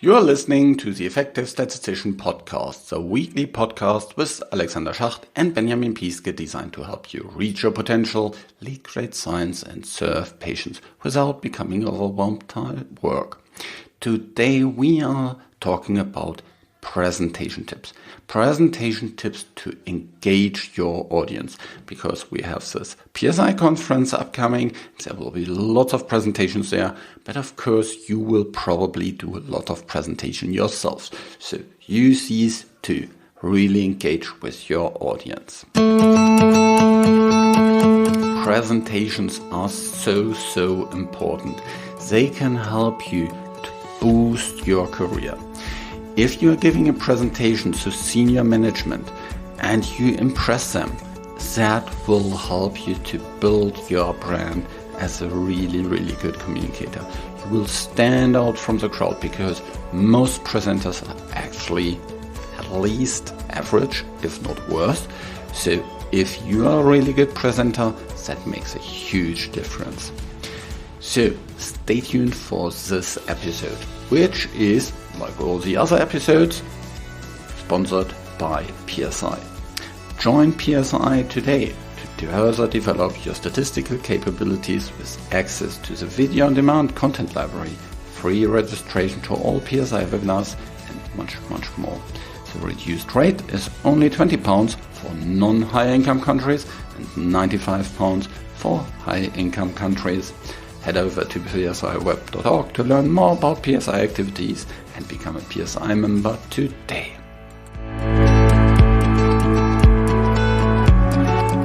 You are listening to the Effective Statistician podcast, a weekly podcast with Alexander Schacht and Benjamin Pieske designed to help you reach your potential, lead great science, and serve patients without becoming overwhelmed by work. Today we are talking about presentation tips. Presentation tips to engage your audience, because we have this PSI conference upcoming. There will be lots of presentations there, but of course you will probably do a lot of presentation yourselves. So use these to really engage with your audience. Presentations are so important. They can help you to boost your career. If you are giving a presentation to senior management and you impress them, that will help you to build your brand as a really good communicator. You will stand out from the crowd because most presenters are actually at least average, if not worse. So if you are a really good presenter, that makes a huge difference. So stay tuned for this episode, which is, like all the other episodes, sponsored by PSI. Join PSI today to further develop your statistical capabilities with access to the video on demand content library, free registration to all PSI webinars, and much more. The reduced rate is only £20 for non-high income countries and £95 for high income countries. Head over to psiweb.org to learn more about PSI activities and become a PSI member today.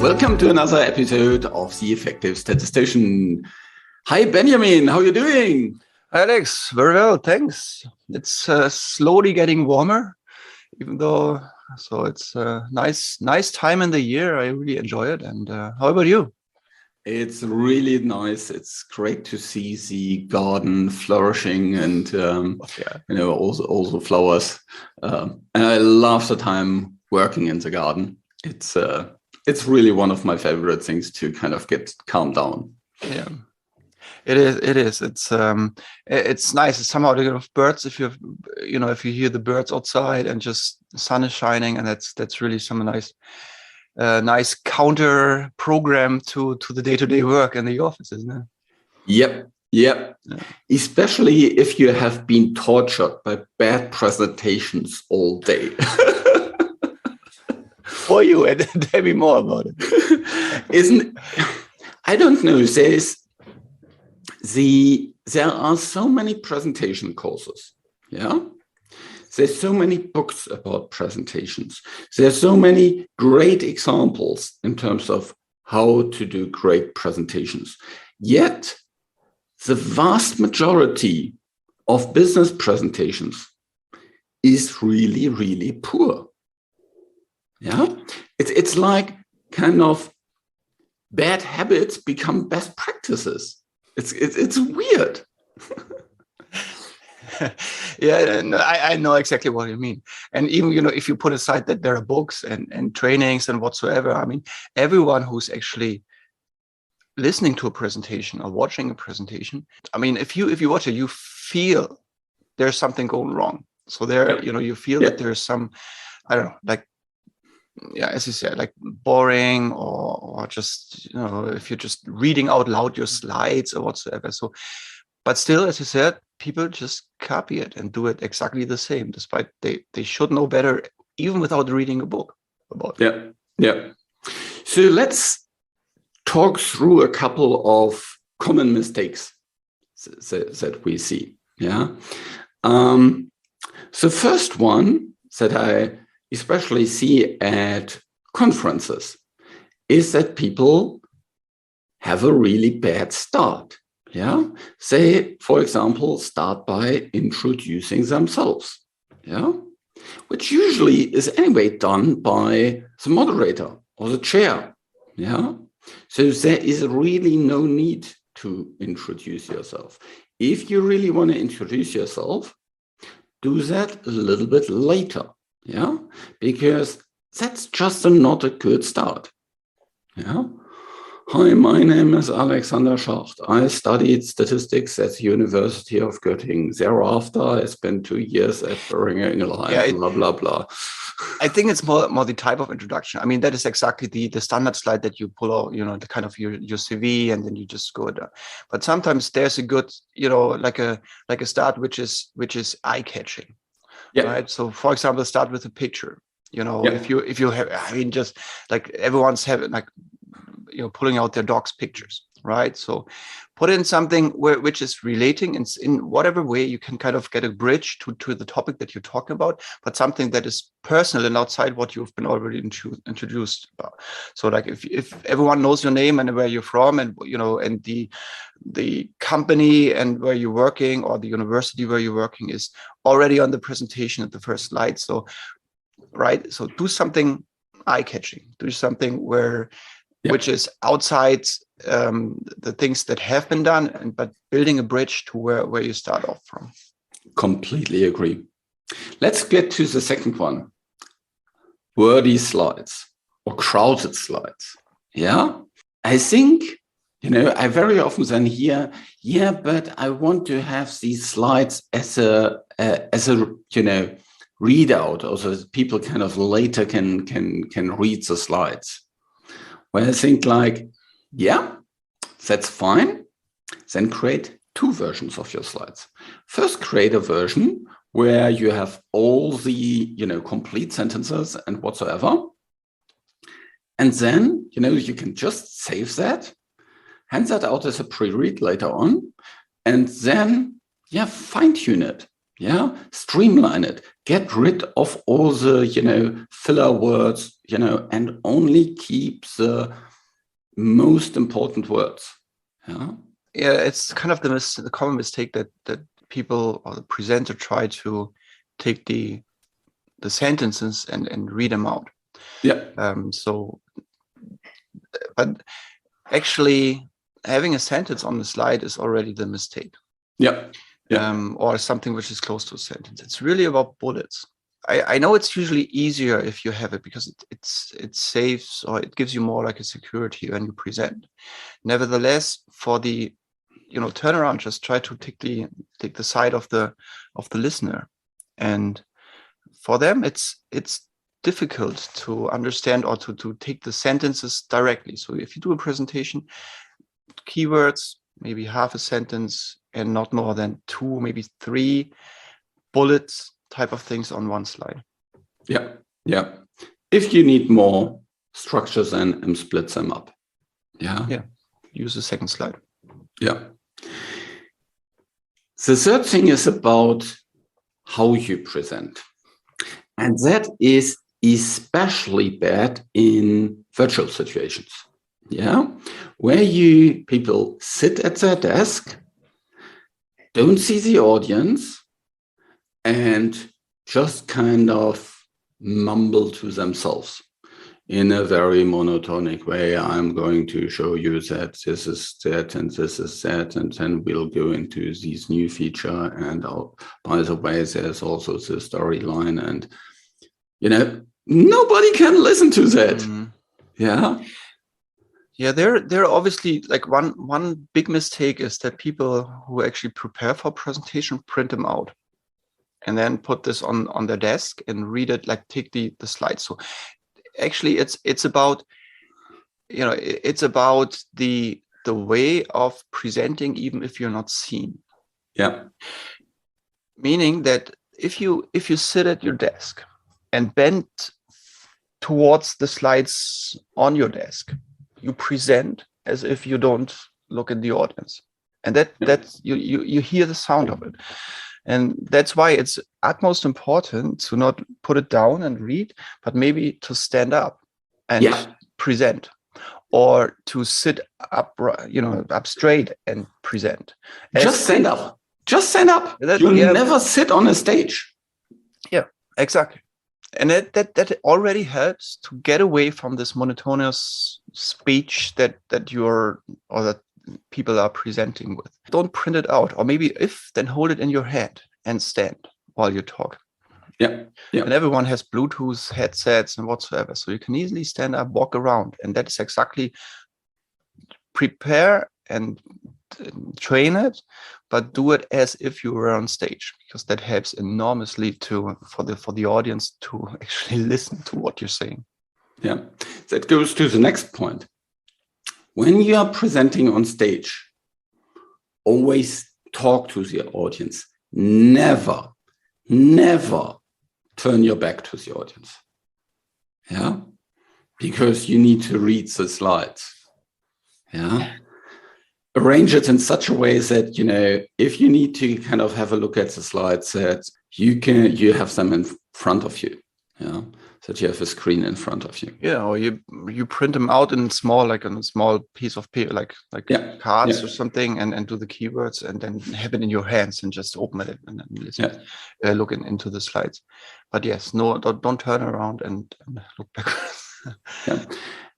Welcome to another episode of the Effective Statistician. Hi Benjamin, how are you doing? Alex, very well, thanks. It's slowly getting warmer, even though, so it's a nice time in the year. I really enjoy it. And how about you? It's really nice. It's great to see the garden flourishing and all the flowers. And I love the time working in the garden. It's really one of my favorite things to kind of get calmed down. Yeah, it is. It's nice. It's somehow the birds. If you hear the birds outside and just the sun is shining, and that's really some nice counter program to the day-to-day work in the office, isn't it? Yep. Yeah. Especially if you have been tortured by bad presentations all day. For you, and tell me more about it. I don't know. There are so many presentation courses. Yeah. There's so many books about presentations. There's so many great examples in terms of how to do great presentations. Yet, the vast majority of business presentations is really poor. Yeah, it's like kind of bad habits become best practices. It's weird. Yeah, I know exactly what you mean. And even, if you put aside that there are books and trainings and whatsoever, I mean, everyone who's actually listening to a presentation or watching a presentation, I mean, if you watch it, you feel there's something going wrong. So there, you feel that there's some, I don't know, like, as you said, like boring or just, if you're just reading out loud your slides or whatsoever. So, but still, as you said, people just copy it and do it exactly the same, despite they should know better, even without reading a book about it. Yeah. So let's talk through a couple of common mistakes that we see. Yeah. The first one that I especially see at conferences is that people have a really bad start. Yeah, they, for example, start by introducing themselves. Yeah, which usually is anyway done by the moderator or the chair. Yeah, so there is really no need to introduce yourself. If you really want to introduce yourself, do that a little bit later. Yeah, because that's just not a good start. Yeah. Hi, my name is Alexander Schacht. I studied statistics at the University of Göttingen. Thereafter, I spent 2 years at Boehringer Ingelheim, blah, blah, blah. I think it's more the type of introduction. I mean, that is exactly the standard slide that you pull out, the kind of your CV, and then you just go there. But sometimes there's a good, like a start which is eye-catching. Yeah. Right. So for example, start with a picture. If you have, I mean, just like everyone's having like, pulling out their dog's pictures, right? So put in something which is relating in whatever way you can kind of get a bridge to the topic that you're talking about, but something that is personal and outside what you've been already introduced about. So like if everyone knows your name and where you're from, and and the company and where you're working, or the university where you're working is already on the presentation at the first slide. So right, so do something eye-catching, do something which is outside the things that have been done, but building a bridge to where you start off from. Completely agree. Let's get to the second one. Wordy slides or crowded slides. Yeah, I think, I very often then hear, but I want to have these slides as a readout, or so people kind of later can read the slides. Where I think like, yeah, that's fine. Then create 2 versions of your slides. First, create a version where you have all the, complete sentences and whatsoever. And then, you can just save that, hand that out as a pre-read later on, and then, fine tune it. Yeah, streamline it, get rid of all the, filler words, and only keep the most important words. Yeah. Yeah, it's kind of the common mistake that people or the presenter try to take the sentences and read them out. Yeah. But actually having a sentence on the slide is already the mistake. Yeah. Or something which is close to a sentence. It's really about bullets. I know it's usually easier if you have it, because it saves, or it gives you more like a security when you present. Nevertheless, for the turnaround, just try to take the side of the listener, and for them it's difficult to understand or to take the sentences directly. So if you do a presentation, keywords, maybe half a sentence, and not more than 2, maybe 3 bullets type of things on one slide. Yeah. If you need more structures, then split them up. Yeah. Use the second slide. Yeah. The third thing is about how you present. And that is especially bad in virtual situations. Yeah, where people sit at their desk, don't see the audience, and just kind of mumble to themselves in a very monotonic way. I'm going to show you that this is that and this is that, and then we'll go into this new feature. And by the way, there's also the storyline, and nobody can listen to that. Mm-hmm. Yeah, there obviously, like one big mistake is that people who actually prepare for presentation print them out and then put this on their desk and read it, like take the slides. So actually it's about it's about the way of presenting, even if you're not seen. Yeah. Meaning that if you sit at your desk and bend towards the slides on your desk, you present as if you don't look at the audience, and that's you hear the sound of it. And that's why it's utmost important to not put it down and read, but maybe to stand up and present, or to sit up, up straight and present. Just stand up. Just stand up. You'll never sit on a stage. Yeah, exactly. And that already helps to get away from this monotonous speech that people are presenting with. Don't print it out, or maybe then hold it in your head and stand while you talk. Yeah. And everyone has Bluetooth headsets and whatsoever, so you can easily stand up, walk around, and that is exactly prepare and train it, but do it as if you were on stage, because that helps enormously for the audience to actually listen to what you're saying. Yeah, that goes to the next point. When you are presenting on stage, always talk to the audience. Never turn your back to the audience. Yeah, because you need to read the slides. Yeah. Arrange it in such a way that, if you need to kind of have a look at the slides, that you have them in front of you. Yeah. That you have a screen in front of you. Yeah, or you print them out in small, like on a small piece of paper, like cards or something, and do the keywords, and then have it in your hands and just open it and then listen, look into the slides. But yes, no, don't turn around and look backwards. Yeah.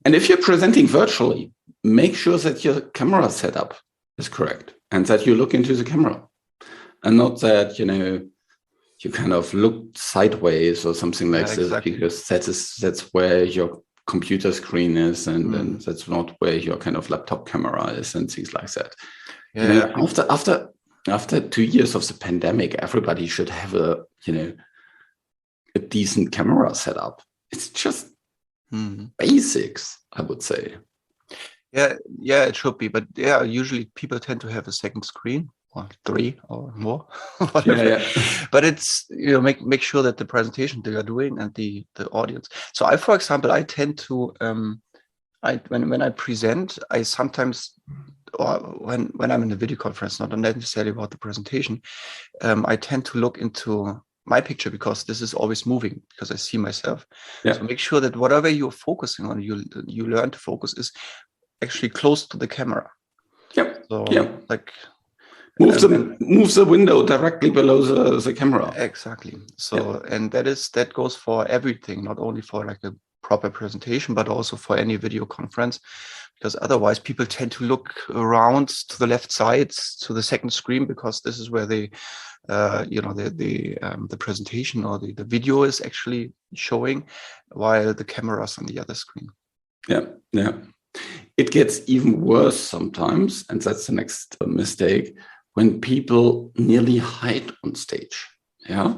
And if you're presenting virtually, make sure that your camera setup is correct and that you look into the camera, and not that, you kind of look sideways or something like this, because that's where your computer screen is, and that's not where your kind of laptop camera is, and things like that. Yeah. After 2 years of the pandemic, everybody should have a decent camera setup. It's just basics, I would say. Yeah, it should be, but usually people tend to have a second screen. Or 3 or more, whatever. But it's, make sure that the presentation they are doing and the audience. So for example, I tend to when I present, I sometimes, or when I'm in a video conference, not necessarily about the presentation, I tend to look into my picture, because this is always moving, because I see myself. So make sure that whatever you're focusing on, you learn to focus, is actually close to the camera. Like. Move the window directly below the camera. Exactly. So, and that goes for everything, not only for like a proper presentation, but also for any video conference, because otherwise people tend to look around to the left side, to the second screen, because this is where the presentation or the video is actually showing, while the camera is on the other screen. Yeah. It gets even worse sometimes, and that's the next mistake, when people nearly hide on stage. Yeah.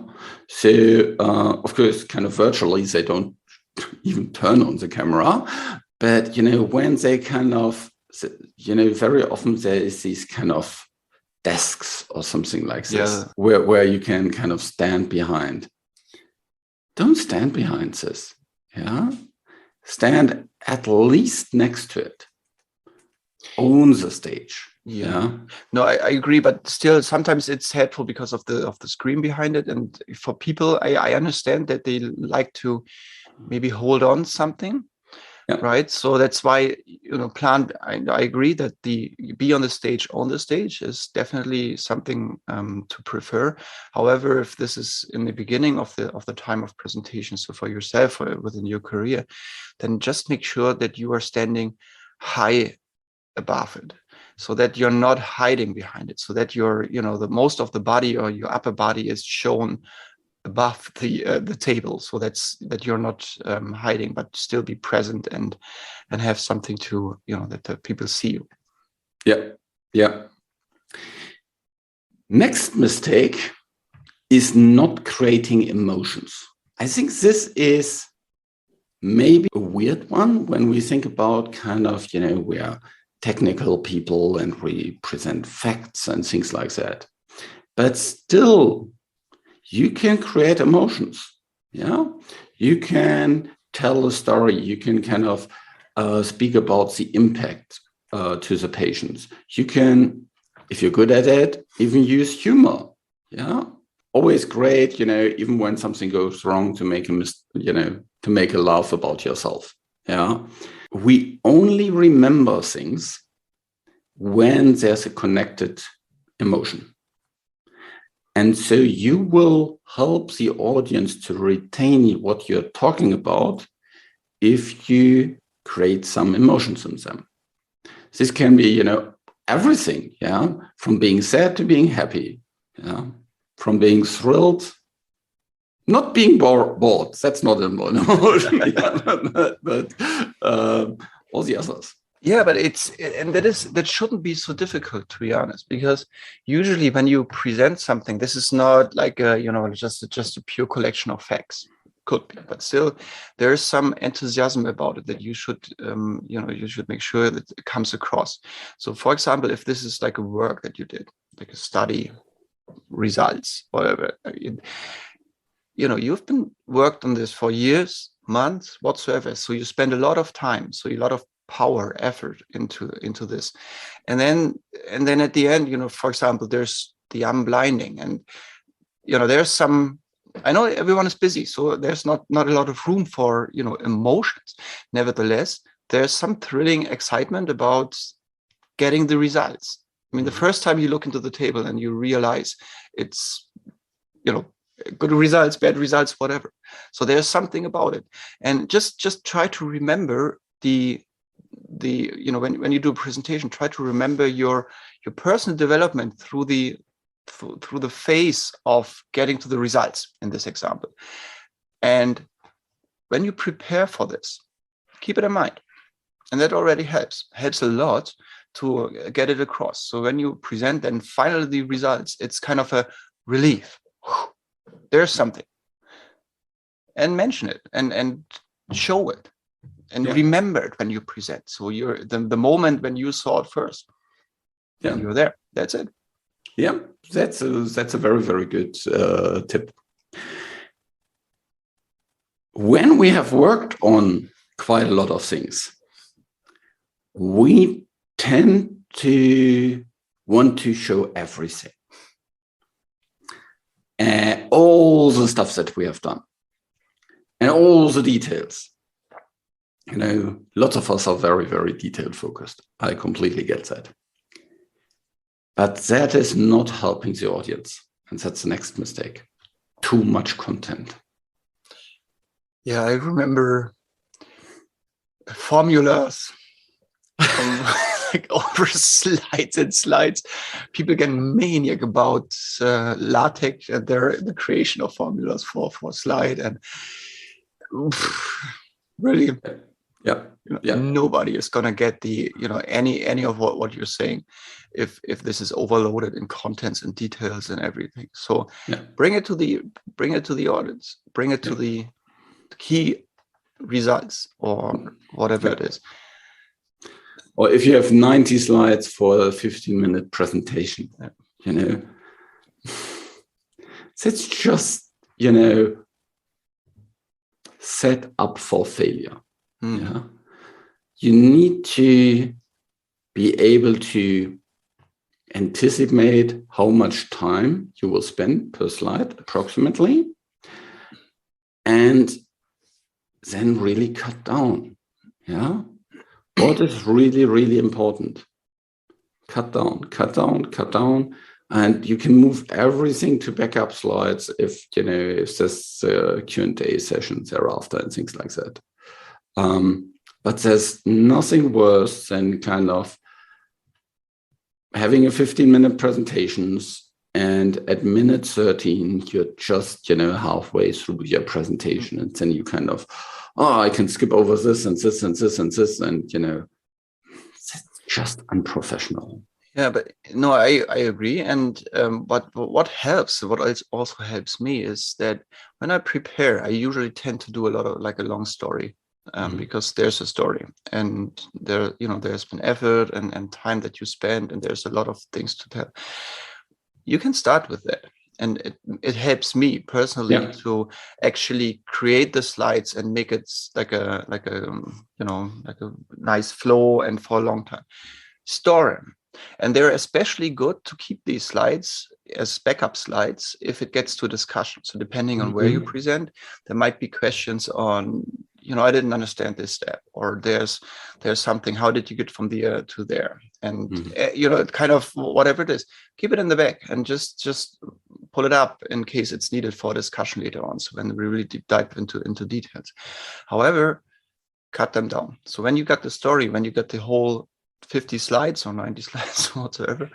So, of course, kind of virtually, they don't even turn on the camera. But, when they kind of, very often there is these kind of desks or something like this, where you can kind of stand behind. Don't stand behind this. Yeah. Stand at least next to it. Own the stage. Yeah. No, I agree, but still sometimes it's helpful because of the screen behind it. And for people, I understand that they like to maybe hold on something. Right. So that's why, I agree that the be on the stage is definitely something to prefer. However, if this is in the beginning of the time of presentation, so for yourself or within your career, then just make sure that you are standing high above it, so that you're not hiding behind it, so that you're, the most of the body or your upper body is shown above the table, so that you're not hiding, but still be present and have something to, that the people see you. Yeah. Next mistake is not creating emotions. I think this is maybe a weird one when we think about kind of, we are technical people and we present facts and things like that. But still, you can create emotions. Yeah, you can tell a story. You can kind of speak about the impact to the patients. You can, if you're good at it, even use humor. Yeah, always great. Even when something goes wrong, to make to make a laugh about yourself. Yeah, we only remember things when there's a connected emotion. And so you will help the audience to retain what you're talking about if you create some emotions in them. This can be, everything, from being sad to being happy, from being thrilled, not being bored. That's not an emotion, but all the others. Yeah, but that shouldn't be so difficult, to be honest, because usually when you present something, this is not like just a pure collection of facts. Could be, but still, there is some enthusiasm about it that you should you should make sure that it comes across. So, for example, if this is like a work that you did, like a study, results, whatever, you've been worked on this for years, months, whatsoever. So you spend a lot of time, so a lot of power, effort into this, and then at the end, for example, there's the unblinding, and there's some. I know everyone is busy, so there's not a lot of room for emotions. Nevertheless, there's some thrilling excitement about getting the results. I mean, the first time you look into the table and you realize it's good results, bad results, whatever. So there's something about it, and just try to remember when you do a presentation, try to remember your personal development through the phase of getting to the results in this example. And when you prepare for this, keep it in mind, and that already helps a lot to get it across. So when you present then finally the results, it's kind of a relief. There's something, and mention it and show it, and remember it when you present. So you're the moment when you saw it first, you're there. That's it. Yeah, that's a very, very good tip. When we have worked on quite a lot of things, we tend to want to show everything. All the stuff that we have done and all the details. Lots of us are very, very detail focused. I completely get that. But that is not helping the audience. And that's the next mistake. Too much content. Yeah, I remember formulas like over slides and slides. People get maniac about LaTeX and the creation of formulas for slide, and really, nobody is gonna get the any of what you're saying if this is overloaded in contents and details and everything. So bring it to the audience, bring it to the key results or whatever it is. Or if you have 90 slides for a 15-minute presentation, that's just, set up for failure. Yeah. You need to be able to anticipate how much time you will spend per slide approximately, and then really cut down. Yeah. What is really, really important? Cut down. And you can move everything to backup slides if there's Q&A sessions thereafter and things like that. But there's nothing worse than kind of having a 15-minute presentations, and at minute 13, you're just, halfway through your presentation. And then you kind of, I can skip over this and this and this and this. And, it's just unprofessional. Yeah, but no, I agree. And but what helps, what also helps me is that when I prepare, I usually tend to do a lot of like a long story, because there's a story, and there's been effort and time that you spend, and there's a lot of things to tell. You can start with that, and it helps me personally to actually create the slides and make it like a nice flow and for a long time. Store them. And they're especially good to keep these slides as backup slides if it gets to discussion. So depending on where you present, there might be questions on, I didn't understand this step, or there's something, how did you get from there to there? And, kind of whatever it is, keep it in the back and just pull it up in case it's needed for discussion later on. So when we really deep dive into details. However, cut them down. So when you got the story, when you got the whole 50 slides or 90 slides or whatever,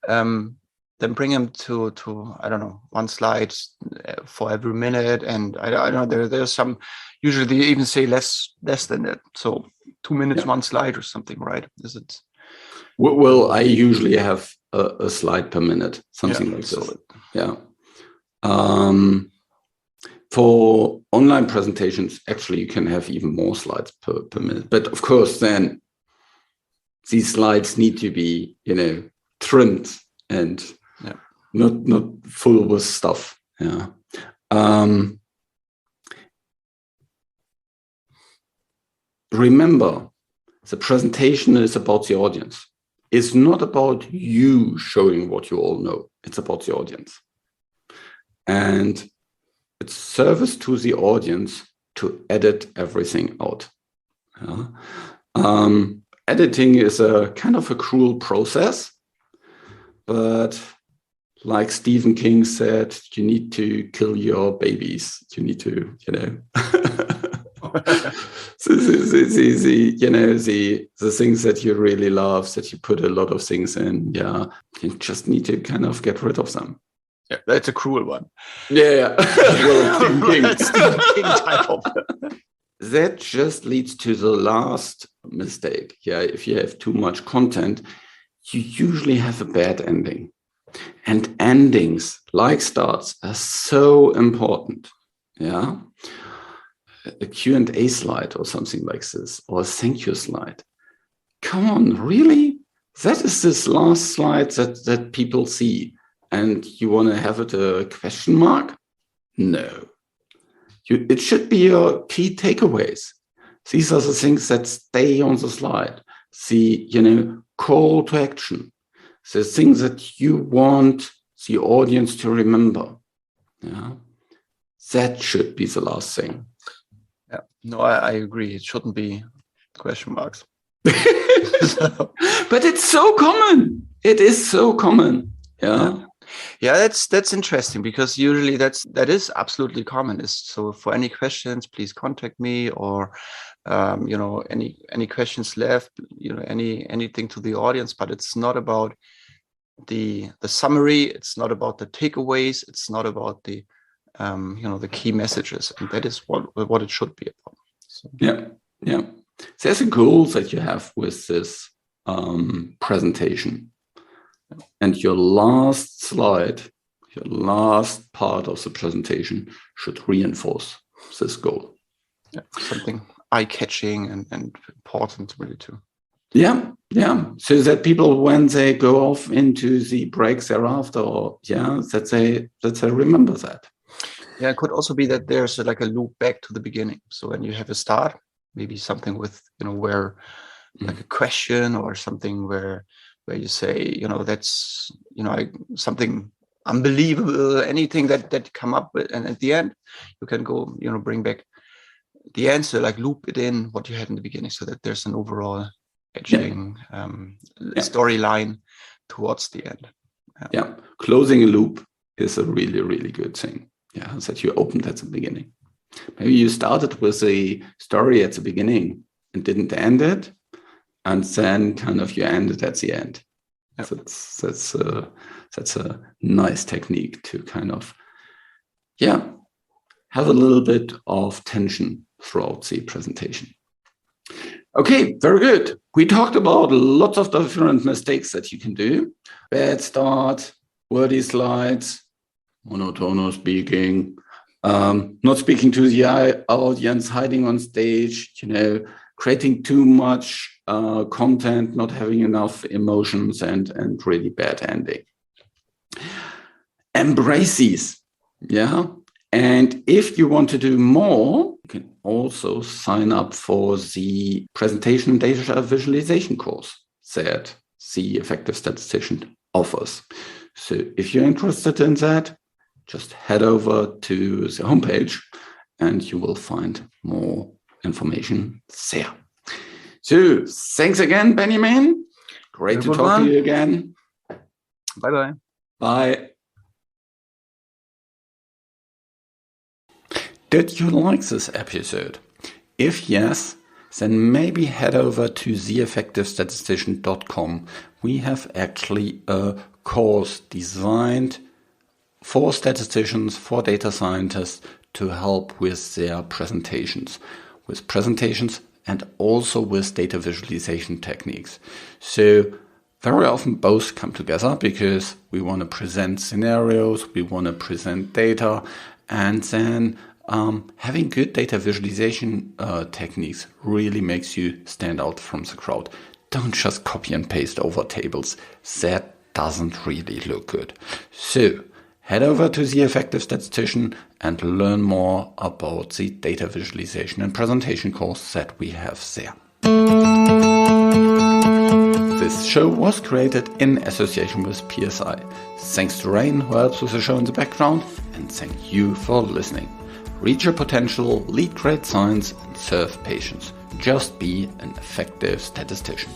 then then bring them to I don't know, one slide for every minute, and I don't know, there's some, usually they even say less than that, so 2 minutes, one slide or something, right? Is it? Well, I usually have a slide per minute, something like this. Yeah. For online presentations, actually, you can have even more slides per minute. But of course, then these slides need to be, trimmed and not full with stuff. Yeah. Remember, the presentation is about the audience. It's not about you showing what you all know. It's about the audience. And it's service to the audience to edit everything out. Editing is a kind of a cruel process, but like Stephen King said, you need to kill your babies. You need to, the things that you really love, that you put a lot of things in. Yeah, you just need to kind of get rid of them. Yeah, that's a cruel one. Yeah. Well, Stephen King type of. That just leads to the last mistake. Yeah, if you have too much content, you usually have a bad ending. And endings, like starts, are so important. Yeah. A Q&A slide or something like this, or a thank you slide. Come on, really? That is this last slide that people see. And you want to have it a question mark? No. It should be your key takeaways. These are the things that stay on the slide. The, call to action. The things that you want the audience to remember. Yeah. That should be the last thing. Yeah. No, I agree. It shouldn't be question marks. But it's so common. It is so common. Yeah. Yeah, that's interesting, because usually that is absolutely common. So for any questions, please contact me, or any questions left, anything to the audience. But it's not about the summary. It's not about the takeaways. It's not about the the key messages, and that is what it should be about. So. Yeah. There's a goal that you have with this presentation. And your last slide, your last part of the presentation should reinforce this goal. Yeah, something eye-catching and important really too. Yeah. So that people, when they go off into the breaks thereafter, that they remember that. Yeah, it could also be that there's like a loop back to the beginning. So when you have a start, maybe something with, where like a question or something where you say, that's, something unbelievable, anything that come up with, and at the end you can go, bring back the answer, like loop it in what you had in the beginning, so that there's an overall edging storyline towards the end. Yeah, closing a loop is a really, really good thing. Yeah, that you opened at the beginning. Maybe you started with a story at the beginning and didn't end it, and then kind of you ended at the end. Yep. So that's a nice technique to kind of have a little bit of tension throughout the presentation. Okay, very good. We talked about lots of different mistakes that you can do. Bad start, wordy slides, monotonous speaking, not speaking to the audience, hiding on stage, creating too much content, not having enough emotions, and really bad ending. Embrace these, And if you want to do more, you can also sign up for the presentation and data visualization course that the Effective Statistician offers. So if you're interested in that, just head over to the homepage and you will find more information there. So thanks again, Benjamin. Great to talk to you again. Bye-bye. Bye. Did you like this episode? If yes, then maybe head over to theeffectivestatistician.com. We have actually a course designed for statisticians, for data scientists to help with their presentations and also with data visualization techniques. So very often both come together because we want to present scenarios, we want to present data, and then having good data visualization techniques really makes you stand out from the crowd. Don't just copy and paste over tables. That doesn't really look good. So head over to the Effective Statistician and learn more about the data visualization and presentation course that we have there. This show was created in association with PSI. Thanks to Rain, who helps with the show in the background, and thank you for listening. Reach your potential, lead great science, and serve patients. Just be an effective statistician.